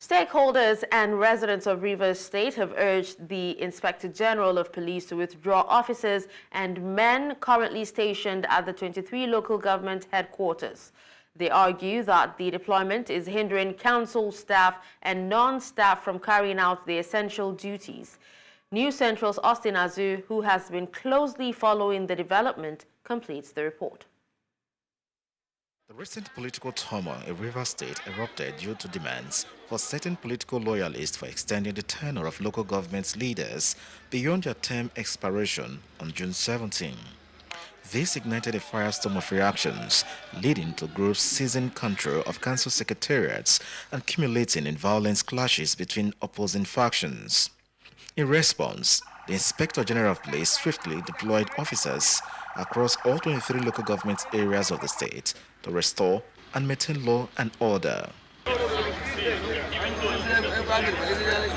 Stakeholders and residents of Rivers State have urged the Inspector General of Police to withdraw officers and men currently stationed at the 23 local government headquarters. They argue that the deployment is hindering council staff and non-staff from carrying out their essential duties. News Central's Austin Azu, who has been closely following the development, completes the report. The recent political turmoil in Rivers State erupted due to demands for certain political loyalists for extending the tenure of local government leaders beyond their term expiration on June 17. This ignited a firestorm of reactions, leading to groups seizing control of council secretariats and culminating in violent clashes between opposing factions. In response, the Inspector General of Police swiftly deployed officers across all 23 local government areas of the state to restore and maintain law and order.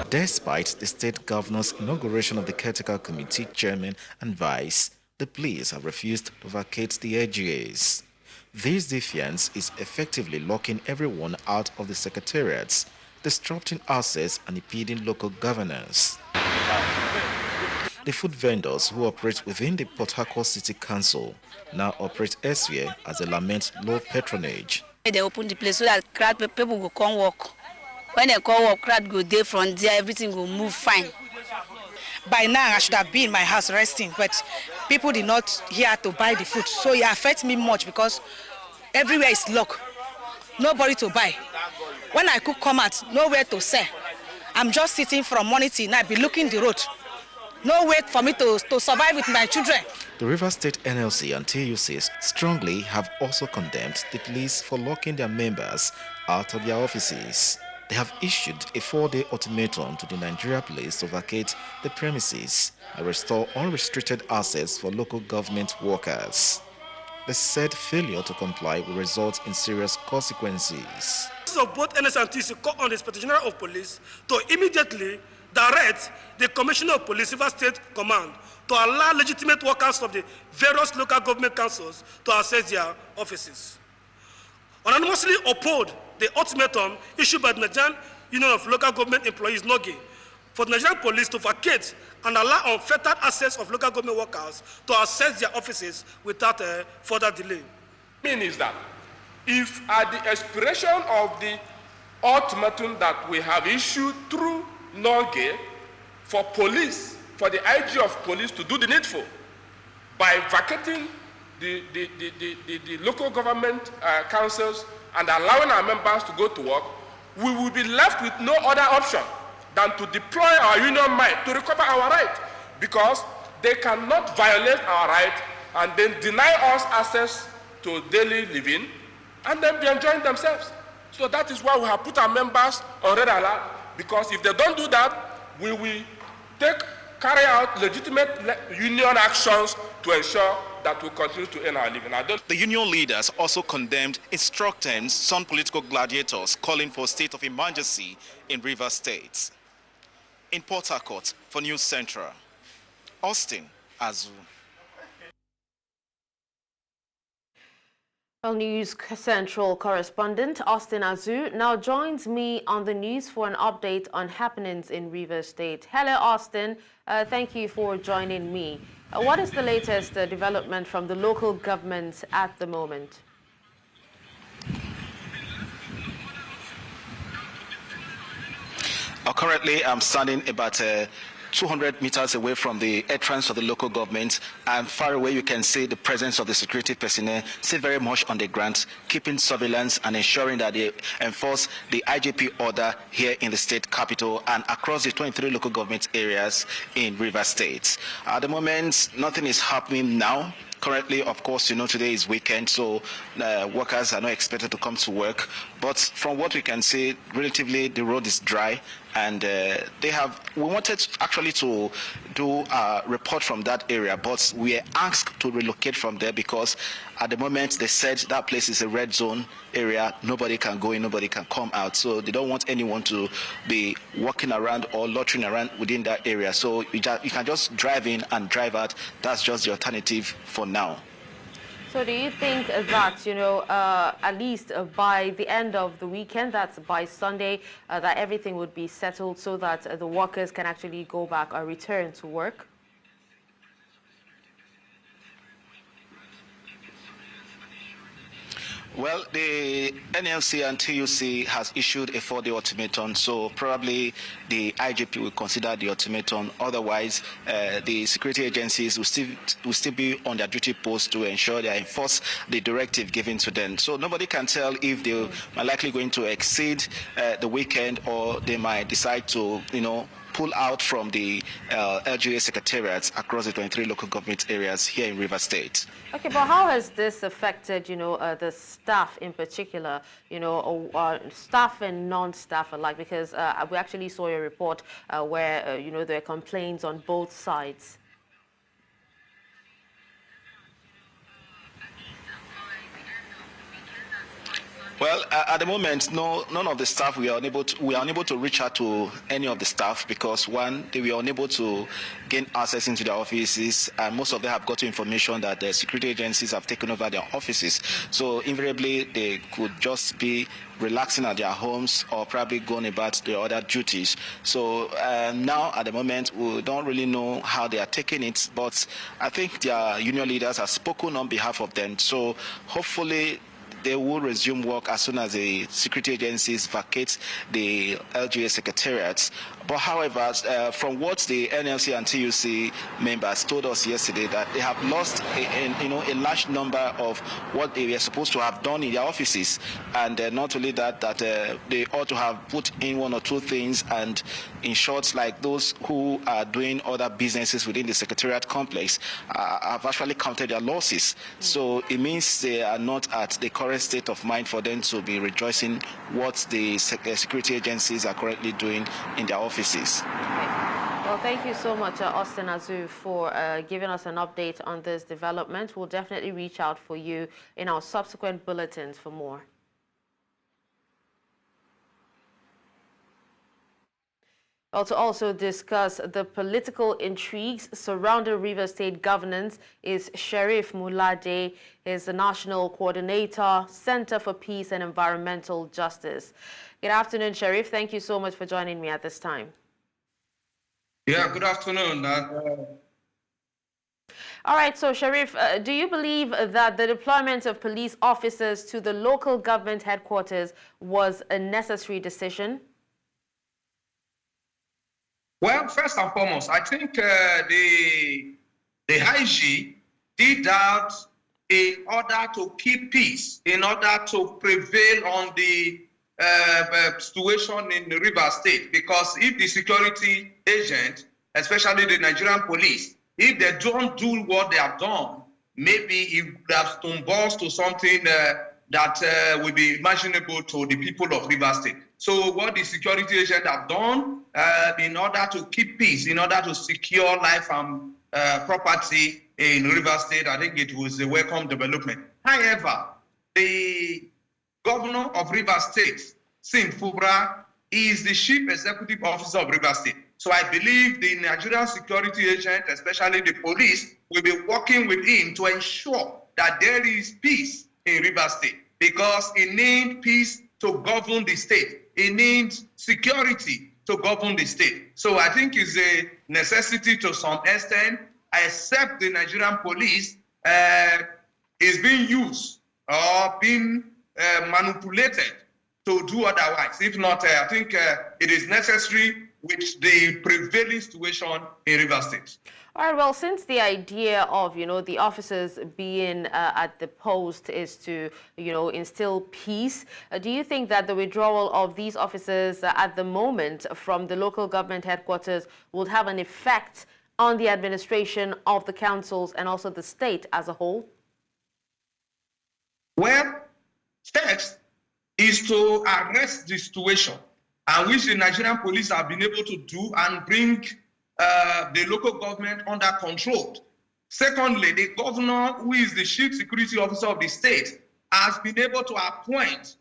Despite the state governor's inauguration of the caretaker committee chairman and vice, the police have refused to vacate the AGAs. This defiance is effectively locking everyone out of the secretariats, disrupting access and impeding local governance. The food vendors who operate within the Port Harcourt City Council now operate elsewhere as they lament low patronage. They open the place so that crowd people will come work. When they come work, crowd go there from there, everything will move fine. By now, I should have been in my house resting, but people did not here to buy the food. So it affects me much because everywhere is locked. Nobody to buy. When I could come out, nowhere to sell. I'm just sitting from morning till night, be looking the road. No way for me to survive with my children. The Rivers State NLC and TUCs strongly have also condemned the police for locking their members out of their offices. They have issued a 4-day ultimatum to the Nigeria Police to vacate the premises and restore unrestricted access for local government workers. The said failure to comply will result in serious consequences. Of both NS and TC call on the Inspector General of Police to immediately direct the Commissioner of Police Rivers State Command to allow legitimate workers of the various local government councils to access their offices. Unanimously uphold the ultimatum issued by the Nigerian Union of Local Government Employees (NOGE) for the Nigerian Police to vacate and allow unfettered access of local government workers to access their offices without further delay. Is that if at the expiration of the ultimatum that we have issued through NOGE for police, for the IG of police to do the needful by vacating the local government councils and allowing our members to go to work, we will be left with no other option than to deploy our union might to recover our right, because they cannot violate our right and then deny us access to daily living and then be enjoying themselves. So that is why we have put our members on red alert, because if they don't do that, we will carry out legitimate union actions to ensure that we continue to earn our living. The union leaders also condemned instructing some political gladiators calling for a state of emergency in Rivers State. In Port Harcourt, for News Central, Austin Azu. Well, News Central correspondent Austin Azu now joins me on the news for an update on happenings in Rivers State. Hello, Austin. Thank you for joining me. What is the latest development from the local governments at the moment? Currently, I'm standing about 200 meters away from the entrance of the local government, and far away you can see the presence of the security personnel still very much on the ground, keeping surveillance and ensuring that they enforce the IGP order here in the state capital and across the 23 local government areas in Rivers State. At the moment, nothing is happening now. Currently, of course, you know, today is weekend, so workers are not expected to come to work. But from what we can see, relatively the road is dry, and we wanted actually to do a report from that area, but we are asked to relocate from there because at the moment they said that place is a red zone area. Nobody can go in, nobody can come out. So they don't want anyone to be walking around or loitering around within that area. So you can just drive in and drive out. That's just the alternative for now. So do you think that, at least by the end of the weekend, that's by Sunday, that everything would be settled so that the workers can actually go back or return to work? Well, the NLC and TUC has issued a 4-day ultimatum, so probably the IGP will consider the ultimatum. Otherwise, the security agencies will still be on their duty post to ensure they enforce the directive given to them. So nobody can tell if they are likely going to exceed the weekend, or they might decide to, pull out from the LGA secretariats across the 23 local government areas here in Rivers State. Okay, but how has this affected, the staff in particular, staff and non-staff alike? Because we actually saw a report where, there are complaints on both sides. Well, at the moment, none of the staff, we are unable to reach out to any of the staff because, one, they were unable to gain access into their offices, and most of them have got information that the security agencies have taken over their offices. So invariably, they could just be relaxing at their homes or probably going about their other duties. So now, at the moment, we don't really know how they are taking it, but I think their union leaders have spoken on behalf of them. So hopefully, they will resume work as soon as the security agencies vacate the LGA secretariats. But however, from what the NLC and TUC members told us yesterday, that they have lost a large number of what they were supposed to have done in their offices, and not only that, they ought to have put in one or two things, and in short, like those who are doing other businesses within the secretariat complex have actually counted their losses. So it means they are not at the current state of mind for them to be rejoicing what the security agencies are currently doing in their offices. Okay. Well, thank you so much, Austin Azu, for giving us an update on this development. We'll definitely reach out for you in our subsequent bulletins for more. To also discuss the political intrigues surrounding Rivers State governance is Sheriff Mulade. He is the National Coordinator, Center for Peace and Environmental Justice. Good afternoon, Sheriff. Thank you so much for joining me at this time. Yeah, good afternoon. All right, so Sheriff, do you believe that the deployment of police officers to the local government headquarters was a necessary decision? Well, first and foremost, I think the IG did that in order to keep peace, in order to prevail on the situation in the River State. Because if the security agent, especially the Nigerian police, if they don't do what they have done, maybe it would have stumbled to something that will be imaginable to the people of River State. So what the security agent have done in order to keep peace, in order to secure life and property in River State, I think it was a welcome development. However, the governor of River State, Sim Fubra, is the chief executive officer of River State. So I believe the Nigerian security agent, especially the police, will be working with him to ensure that there is peace in River State, because it needs peace to govern the state. It needs security to govern the state. So I think it's a necessity to some extent, except the Nigerian police is being used or being manipulated to do otherwise. If not, I think it is necessary with the prevailing situation in River State. All right, well, since the idea of, the officers being at the post is to, instill peace, do you think that the withdrawal of these officers at the moment from the local government headquarters would have an effect on the administration of the councils and also the state as a whole? Well, first is to arrest the situation, and which the Nigerian police have been able to do and bring the local government under control. Secondly, the governor, who is the chief security officer of the state, has been able to appoint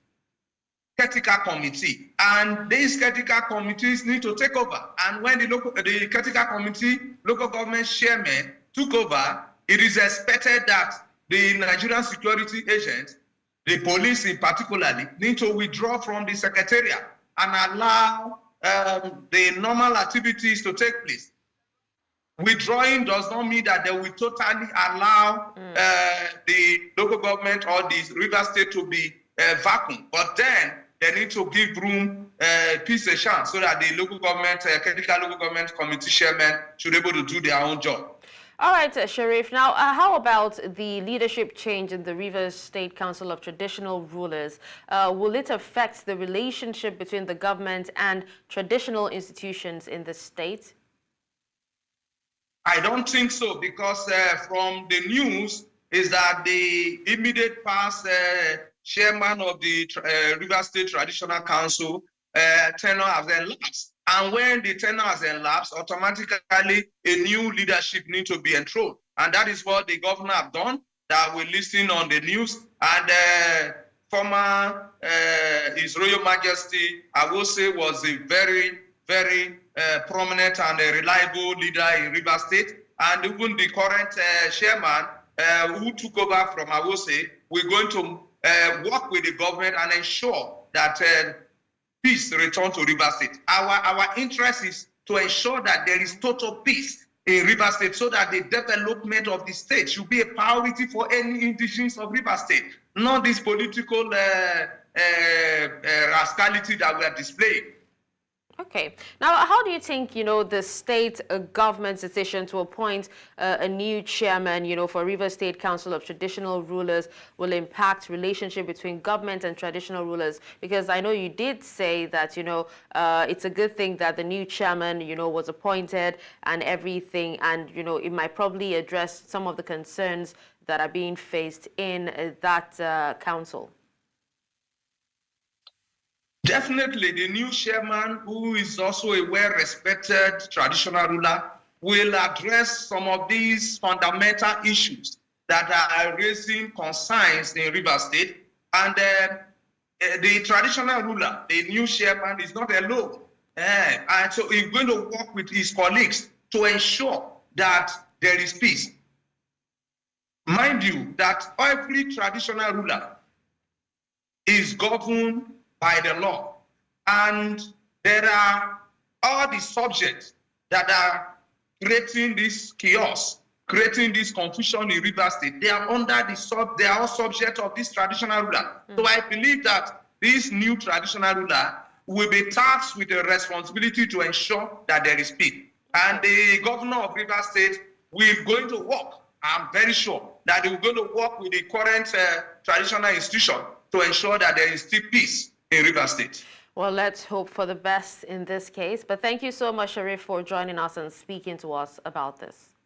caretaker committee, and these caretaker committees need to take over. And when the caretaker committee, local government chairman, took over, it is expected that the Nigerian security agents, the police in particularly, need to withdraw from the Secretariat and allow the normal activities to take place. Withdrawing does not mean that they will totally allow the local government or the River State to be vacuum, but then they need to give room, peace a chance, so that the local government, critical local government committee chairmen should be able to do their own job. All right, Sheriff. Now, how about the leadership change in the Rivers State Council of Traditional Rulers? Will it affect the relationship between the government and traditional institutions in the state? I don't think so, because from the news is that the immediate past chairman of the River State Traditional Council tenure has elapsed. And when the tenure has elapsed, automatically a new leadership needs to be enthroned. And that is what the governor have done, that we listen on the news. And former His Royal Majesty, I will say, was a very, very prominent and a reliable leader in River State. And even the current chairman who took over from Awose, we're going to work with the government and ensure that peace return to River State. Our interest is to ensure that there is total peace in River State, so that the development of the state should be a priority for any indigenous of River State, not this political rascality that we are displaying. Okay. Now, how do you think, the state government's decision to appoint a new chairman, for River State Council of Traditional Rulers will impact relationship between government and traditional rulers? Because I know you did say that, it's a good thing that the new chairman, was appointed and everything, and, it might probably address some of the concerns that are being faced in that council. Definitely, the new chairman, who is also a well-respected traditional ruler, will address some of these fundamental issues that are raising concerns in River State. And the traditional ruler, the new chairman, is not alone. And so he's going to work with his colleagues to ensure that there is peace. Mind you, that every traditional ruler is governed by the law, and there are all the subjects that are creating this chaos, creating this confusion in River State. They are they are all subject of this traditional ruler. So I believe that this new traditional ruler will be tasked with the responsibility to ensure that there is peace. And the governor of River State will going to work. I'm very sure that they will going to work with the current traditional institution to ensure that there is still peace in River State. Well, let's hope for the best in this case. But thank you so much, Sheriff, for joining us and speaking to us about this.